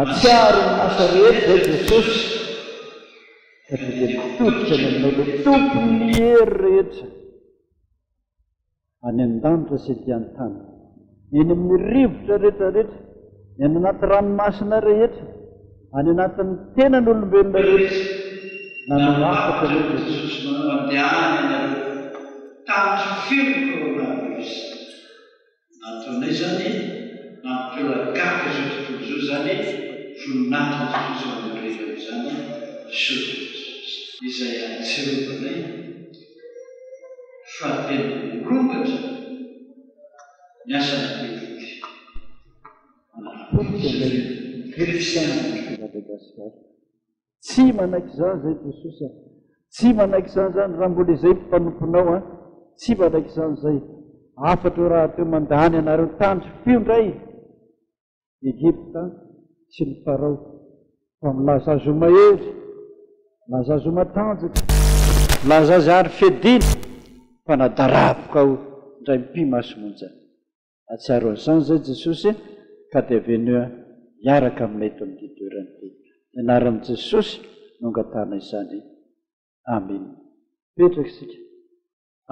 matsiaro ny asa rehetra zay Jesosy satria dia mitodika ny aminao le tompony hery rehetra any an-danitra sy ety an-tany, eny amin'ny rivotra rehetrarehetra, eny anaty ranomasina rehetra, any anatin'ny tenan'olombelona rehetra nanao afaka ny Jesosy mandehany ianareo tamin'ny feno coronavirus. Nataonay zany nampiragaka zao tontolo zao zany voninahitra Jesosy amin'ireo zany sotra izay antserobanay fa tena mirongatra ny asany bediky tsy manaiky zany zay Jesosy, tsy manaiky zany zany raha mbola izay mpanomponao a, tsy manaiky zany zay afatra raha teo mandany anareo tandry fio ndray Egypta sy ny Farao fa milaza azo mahery, milaza azo matanjaka, milaza azy ary fedina fa nadaraboka ao ndray mpimasomonjany. Atsiaro an'izany zay Jesosy ka dia aveno hiaraka aminay eto amin'ity toerana ity. Ny anaran'i Jesosy no angatana izany. Amen. Petraka isika.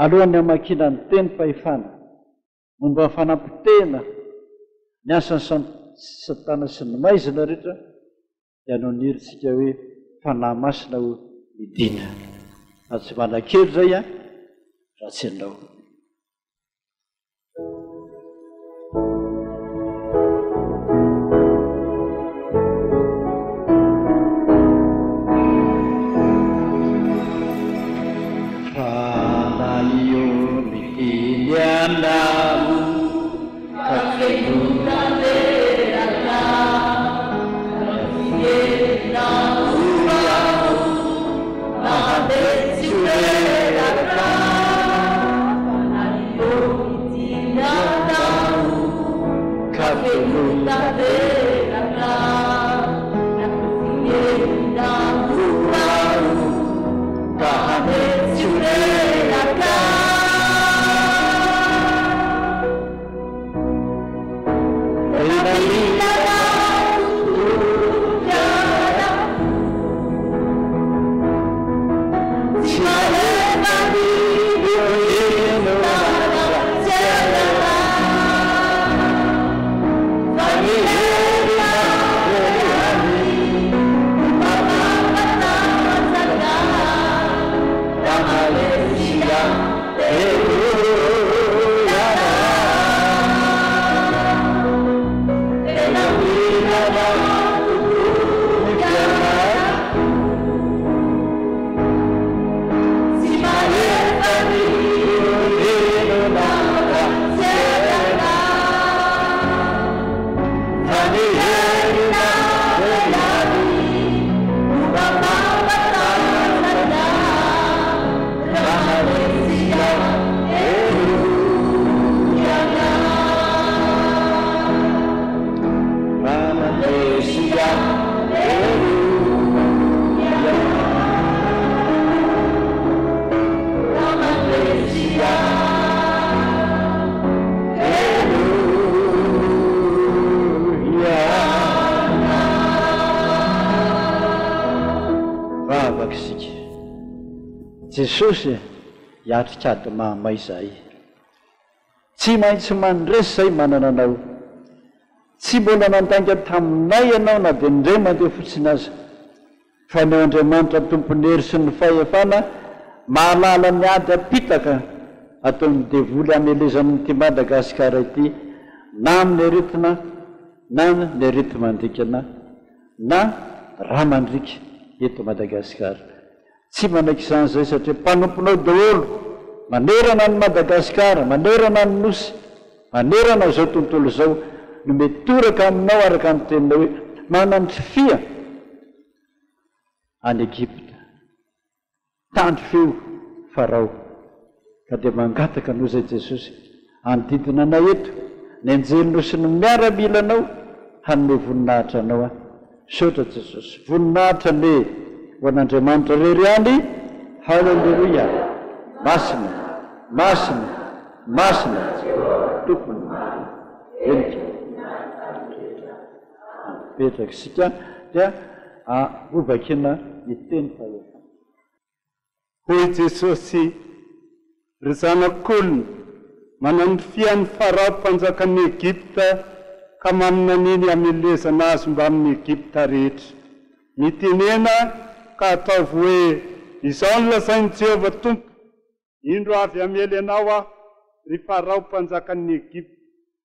Alohan'ny hamakina ny teny fahefana momba ny fanampitena ny asan'ny Satana sy ny maizina rehetra dia noniritsika hoe fanahy masina ho midina. Na tsy manakely zay a raha tsy anao. Jesosy hiatrikady mahamay zay, tsy maintsy mandresy zay manana anao, tsy mbola nandanga taminay ianao na dia ndray mandeha fotsiny aza fa neo Andriamanitra tompony hery sy ny fahefana mahalala ny ady apitaka ataony devoly amelezan'ity Madagasikara ity, na amin'ny aretina na ny arety mandikana na ramandrika eto Madagasikara. Tsy manaiky izany zay satria mpanomponao daholo manerana ny Madagasikara, manerana ny nosy, manerana zao tontolo zao no metoraka aminao araka ny tenina hoe manandry fia any Egypta, tandry feo Farao. Ka dia mangataka anao zay Jesosy anodidina anay eto ny anjelinao sy ny miaramilanao hanome voninahitra anao. Sotra Jesosy, voninahitra ne ho an'Andriamanitra rery any. Halleluia. Masina, masina, masina tompony endrika. petraka isika dia ovakina iteny fahefa. Hoy Jesosy, ry zanak'olona, manano fian'ny Farao mpanjakan'ny Egipta ka manana niny hamelezana azy mba amin'ny Egipta rehetra. Nitenena ka ataovy hoe, izao no lazain'i Jehova Tompo, indro avy hamely anao aho, ry Farao mpanjakan'ny Egipta.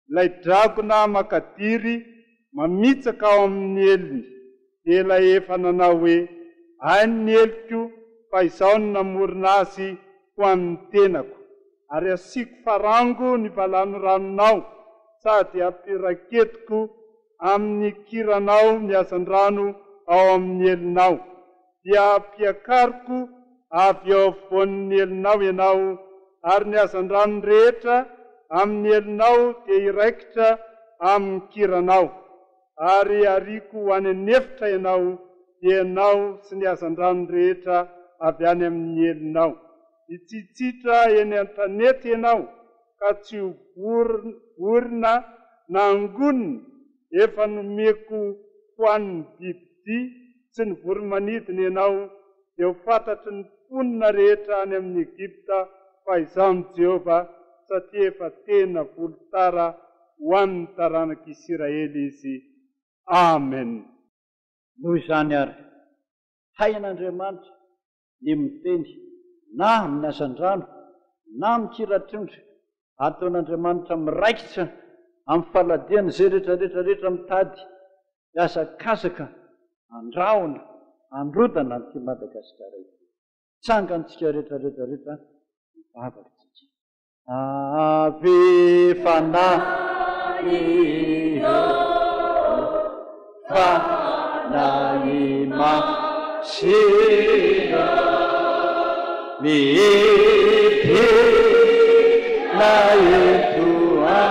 Ilay dragona makadiry mamitsaka ao amin'ny eliny, ela efa nanao hoe, hainy eliko fa izao no namorona azy ho amin'ny tenako, ary asiako farango ny valano ranonao, sady ampiraketiko amin'ny kiranao ny azan-drano ao amin'ny elinao. Dia ampiakariko avy ao afovoan'ny elinao ianao, ary ny azan-drano rehetra amin'ny elinao dia iraikitra amin'ny kiranao, ary ariko ho any anefitra ianao, dia ianao sy ny azan-drano rehetra avy any amin'ny elinao. Hitsitsitra eny an-tanety ianao, ka tsy ho vorona na angonina, efa nomeko ho an'ny bibidia sy ny voromanidina ianao, dia ho fantatry ny mponina rehetra any amin'ny Egipta fa izaho ny Jehova, satria efa tena volotara ho an'ny taranak'Isiraely izy. Amen. Noho izany ary, hain'Andriamanitra ny miteny na amin'ny azan-drano na mikiratrondra, ataon'Andriamanitra miraikitra amin'ny faladiany izay rehetrarehetra mitady hiazakazaka, andrahona, androdana ny Madagasikara ity. Tsangantsika rehetrarehetra mivavaka tsika. Ave fanahy fanahy masina mety na etua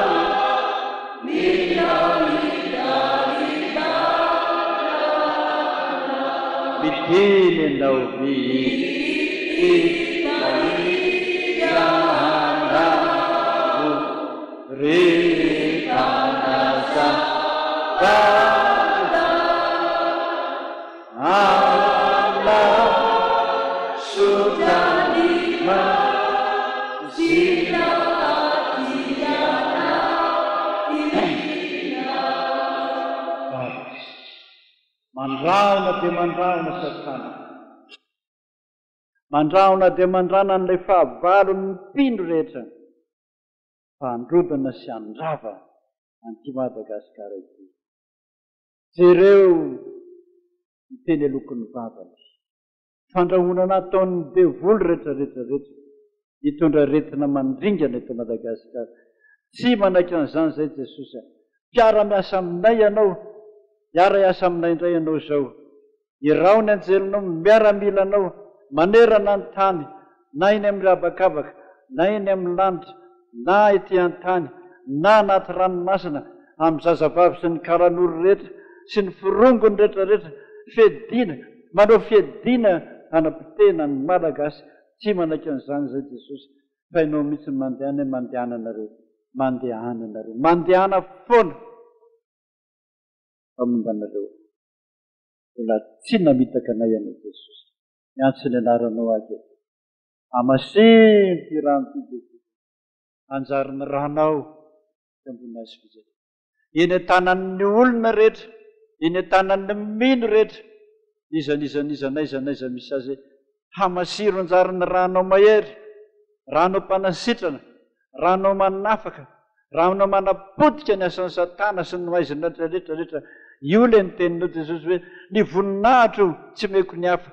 mitene nao rekanasa ala sutanima sila mandraona dia mandraona Satana, mandraona dia mandrana n'ilay fahavalon'ny mpindro rehetra, fa androdana sy andrava anty Madagasikara ity. Jereo miteny alokon'ny vavany, fandrahona nataon'ny devoly rehetrarehetra hitondra retina mandringana eto Madagasikara. Tsy manaiky an'izany izay Jesosy. Mpiara-miasa aminay ianao, miara-iasa aminay indray ianao izao. Irao ny anjelinao miara-mila anao, manerana ny tany, na eny amin'ny habakabaka, na eny amin'ny lanitra, na ety an-tany, na anaty ranomasina, amin'ny zazavavy sy ny karan'olo rehetra, sy ny firongony rehetrarehetra, fedina, manao fedina anam-pitena ny Malagasy. Tsy manaiky an'izany izay Jesosy, fa ianao mihitsy mandehana mandehananareo, mandehananareo, mandehana foana famombanareo. Mbola tsy namitaka anay ianao Jesosy, miantso ny anaranao aketo. Amasempi rano ty Jesosy, anjariny ranao ambony azy fizety. Eny an-tanan'ny olona rehetra, eny an-tanan'ny mino rehetra, naiza misy azy, hamasiro anjariny ranao mahery, ranao mpanasitrana, ranao manafaka, ranao manapotika ny asan'ny Satana sy ny maizina rehetrarehetra. Io le niteninao Jesosy hoe ny voninahitro tsy meko ny hafa.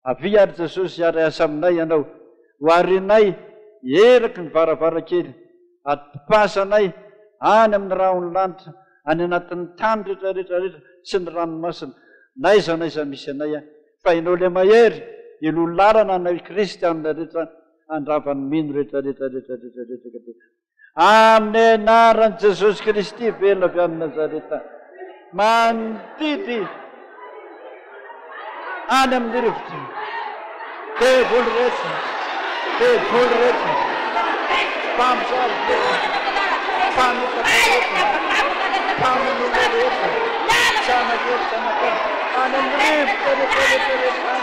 Avy ary Jesosy ary asa aminay ianao, ho arinay eraky ny varavarakely, atipasanay any amin'ny rahony lanitra, any anatin'ny tany rehetrarehetra sy ny ranomasina, naiza misy anay fa ianao le mahery ilolarana anay Kristianina rehetra, andravany mino rehetrarehetra. Amin'ny anaran'i Jesosy Kristy velona avy any Nazareta, mandidy any amin'ny rivotra, devoly rehetra, mpamosavy rehetra, mpamitaka rehetra, pamon'olona rehetra sanakety sanakety any amin'ny rivotra rehetrarehetra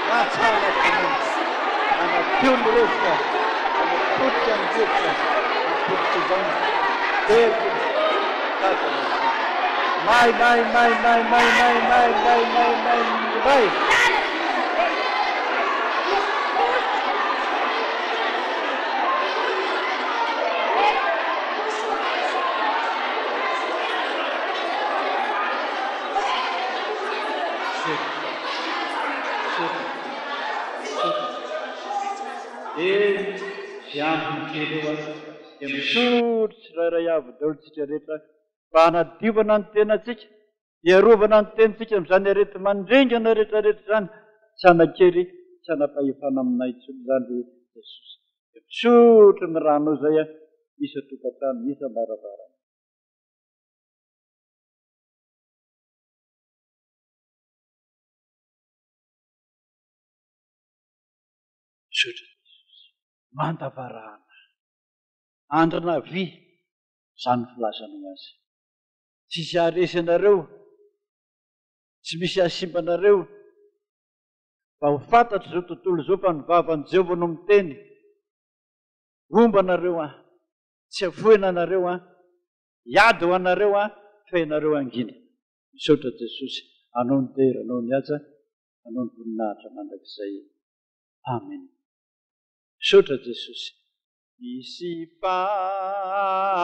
matsanaka anapiony rehetra anapotika ny rehetra apotika izany devo tatana may ziambony kely eo dia misotro tsirairay avy daolontsika rehetra mba hanadiovana ny tenatsika hiarovana ny tenitsika amin'izany arety mandringana rehetrarehetra izany tsy hanakely tsy hanapahefana aminay intsony izany re Jesosy dia misotro ny rano izay isa tokantrano isa maravarana misotro mandavarahana andrana vy izany filazanao azy tsisy aresy anareo tsy misy asimbanareo mba ho fantatro izao tontolo izao fa ny vavan'i Jehovah no miteny omba anareo tsy afoena anareo hiady ho anareo fehinareo angina misaotra Jesosy anao ny tera anao ny aja anao ny voninahitra mandrakizay amen misaotra Jesosy misy vavana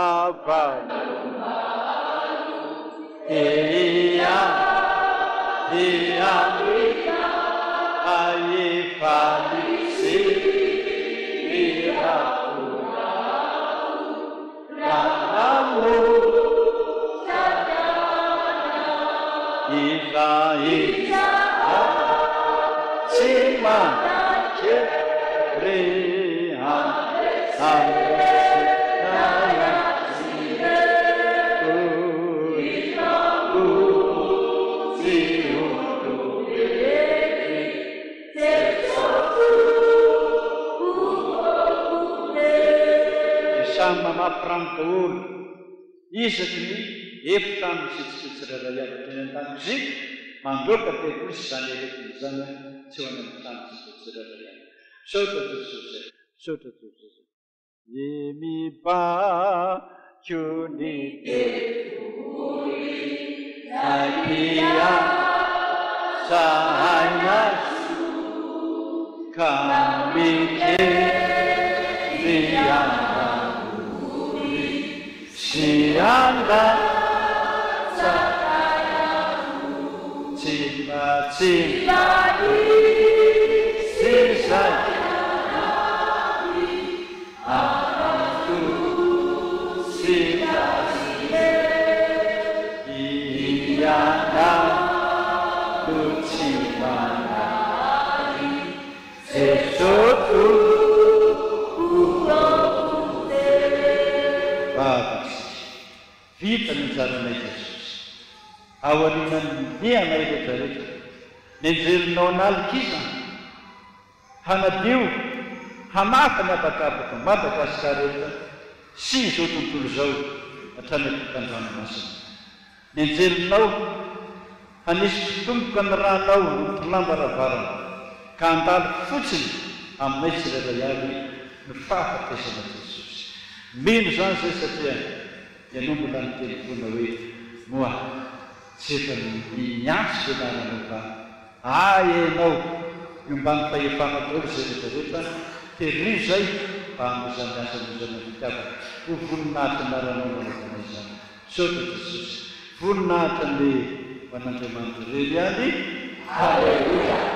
mamapirano daholo isaky ny efitrano misitsitsitsiraray avy teny an-tany izy mandroaka tekoisy izany eretiny izany tsy ho any amin'ny tany tsitsitsiraray avy saotra Jesosy saotra Jesosy mibakyo ny tekoly nakia sahaina kamikeria Sianda Cima Sisai Aku Sisai Iyana Lucimana Sesuatu vita ny anjaranay Jesosy aorianany nianay rehetrarehetra nenjerinao analikisa hanadio hamafa ny abakabaka Madagasikara rehetra sy izao tontolo izao hatrany ampitandranomasina nenjerinao hanisy fitomboka ny ranao mpilambaravarana ka andalo fotsiny aminay tsirairay avy ny fahafatesana Jesosy mino izany zay satria ianombola ny telefona hoe moa tsy efa niantso fianarana fa enao iombany fahefana daholo zay rehetrarehetra terio zay mba amizany asan'izany fitiavana ho voninahitra naranao manatana izany saotra Jesosy voninahitra le ho an'Andriamanitra irery any. Halleluia.